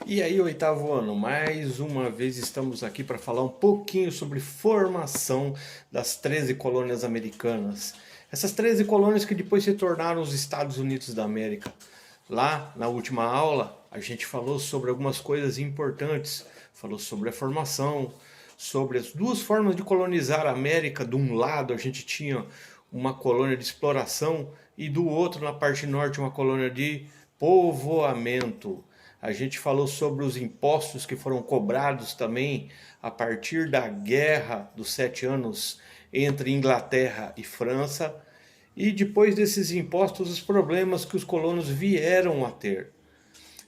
E aí, oitavo ano, mais uma vez estamos aqui para falar um pouquinho sobre formação das 13 colônias americanas. Essas 13 colônias que depois se tornaram os Estados Unidos da América. Lá, na última aula, a gente falou sobre algumas coisas importantes. Falou sobre a formação, sobre as duas formas de colonizar a América. De um lado, a gente tinha uma colônia de exploração e do outro, na parte norte, uma colônia de povoamento. A gente falou sobre os impostos que foram cobrados também a partir da Guerra dos 7 Anos entre Inglaterra e França. E depois desses impostos, os problemas que os colonos vieram a ter.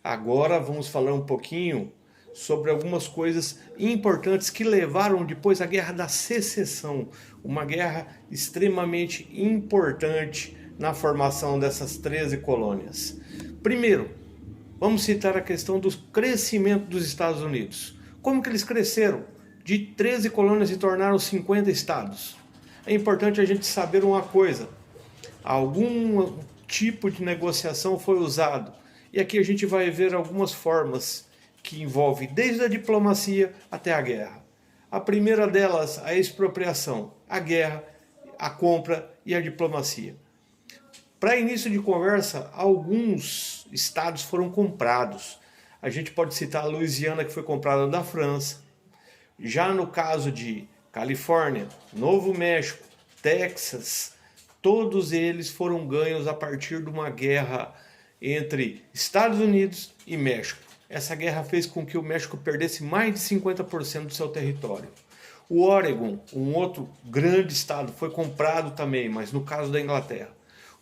Agora vamos falar um pouquinho sobre algumas coisas importantes que levaram depois à Guerra da Secessão, uma guerra extremamente importante na formação dessas 13 colônias. Primeiro, vamos citar a questão do crescimento dos Estados Unidos. Como que eles cresceram? De 13 colônias se tornaram 50 estados. É importante a gente saber uma coisa. Algum tipo de negociação foi usado. E aqui a gente vai ver algumas formas que envolvem desde a diplomacia até a guerra. A primeira delas, a expropriação, a guerra, a compra e a diplomacia. Para início de conversa, alguns estados foram comprados. A gente pode citar a Louisiana, que foi comprada da França. Já no caso de Califórnia, Novo México, Texas, todos eles foram ganhos a partir de uma guerra entre Estados Unidos e México. Essa guerra fez com que o México perdesse mais de 50% do seu território. O Oregon, um outro grande estado, foi comprado também, mas no caso da Inglaterra.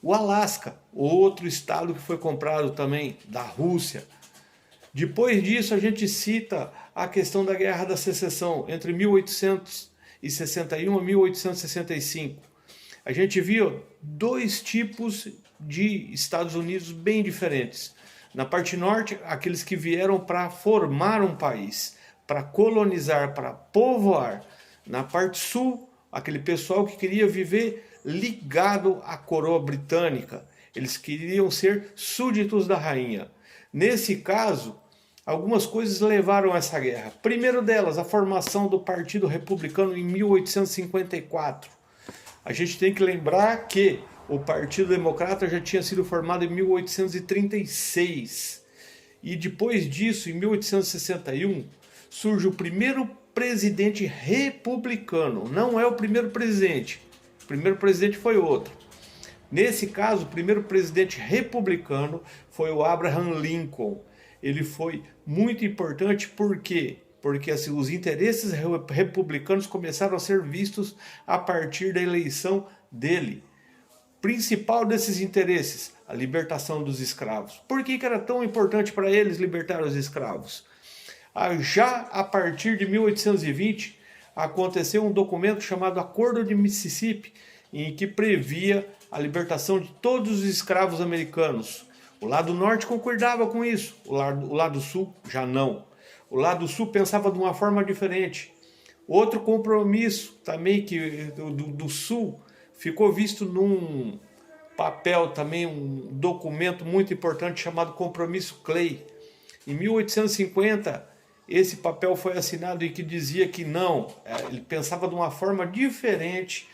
O Alasca, outro estado que foi comprado também da Rússia. Depois disso, a gente cita a questão da Guerra da Secessão, entre 1861 e 1865. A gente viu dois tipos de Estados Unidos bem diferentes. Na parte norte, aqueles que vieram para formar um país, para colonizar, para povoar. Na parte sul, aquele pessoal que queria viver ligado à coroa britânica. Eles queriam ser súditos da rainha. Nesse caso, algumas coisas levaram a essa guerra. Primeiro delas, a formação do Partido Republicano em 1854. A gente tem que lembrar que o Partido Democrata já tinha sido formado em 1836. E depois disso, em 1861, surge o primeiro presidente republicano. Não é o primeiro presidente. O primeiro presidente foi outro. Nesse caso, o primeiro presidente republicano foi o Abraham Lincoln. Ele foi muito importante porque assim, os interesses republicanos começaram a ser vistos a partir da eleição dele. Principal desses interesses, a libertação dos escravos. Por que era tão importante para eles libertar os escravos? Já a partir de 1820, aconteceu um documento chamado Acordo de Mississippi, em que previa a libertação de todos os escravos americanos. O lado norte concordava com isso, o lado sul já não. O lado sul pensava de uma forma diferente. Outro compromisso também do sul ficou visto num papel também, um documento muito importante chamado Compromisso Clay. Em 1850, esse papel foi assinado e que dizia que não, ele pensava de uma forma diferente,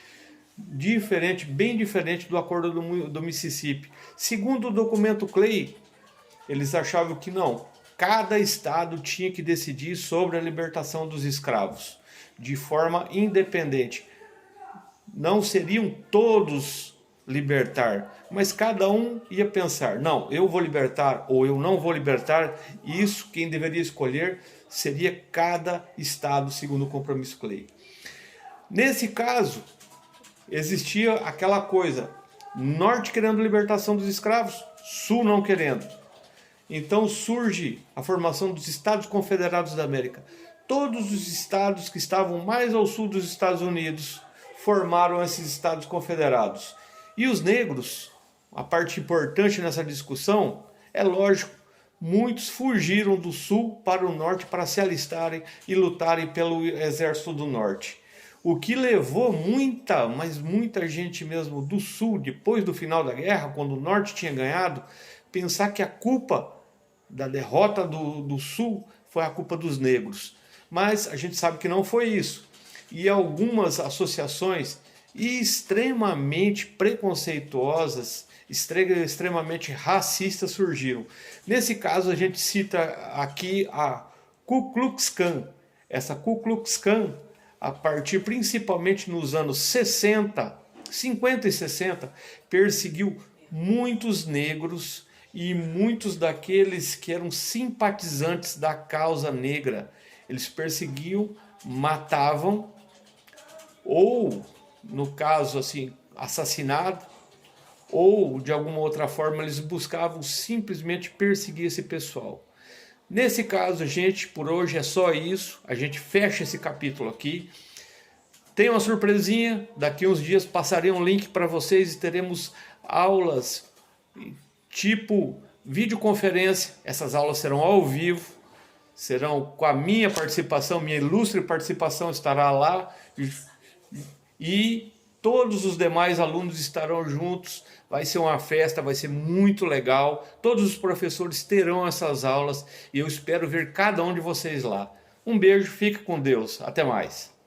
bem diferente do Acordo do Mississippi. Segundo o documento Clay, eles achavam que não, cada estado tinha que decidir sobre a libertação dos escravos, de forma independente. Não seriam todos libertar, mas cada um ia pensar, não, eu vou libertar ou eu não vou libertar. Isso quem deveria escolher seria cada estado, segundo o compromisso Clay. Nesse caso, existia aquela coisa, norte querendo libertação dos escravos, sul não querendo. Então surge a formação dos Estados Confederados da América. Todos os estados que estavam mais ao sul dos Estados Unidos formaram esses Estados Confederados. E os negros, a parte importante nessa discussão, é lógico, muitos fugiram do sul para o norte para se alistarem e lutarem pelo exército do norte. O que levou muita gente mesmo do sul, depois do final da guerra, quando o norte tinha ganhado, pensar que a culpa da derrota do Sul foi a culpa dos negros. Mas a gente sabe que não foi isso. E algumas associações extremamente preconceituosas, extremamente racistas surgiram. Nesse caso, a gente cita aqui a Ku Klux Klan. Essa Ku Klux Klan, a partir principalmente nos anos 60, 50 e 60, perseguiu muitos negros e muitos daqueles que eram simpatizantes da causa negra. Eles perseguiam, matavam, ou, no caso assim, assassinado, ou de alguma outra forma eles buscavam simplesmente perseguir esse pessoal. Nesse caso, gente, por hoje é só isso. A gente fecha esse capítulo aqui. Tem uma surpresinha, daqui uns dias passarei um link para vocês e teremos aulas tipo videoconferência. Essas aulas serão ao vivo, serão com a minha participação, minha ilustre participação estará lá, e todos os demais alunos estarão juntos. Vai ser uma festa, vai ser muito legal. Todos os professores terão essas aulas e eu espero ver cada um de vocês lá. Um beijo, fique com Deus, até mais.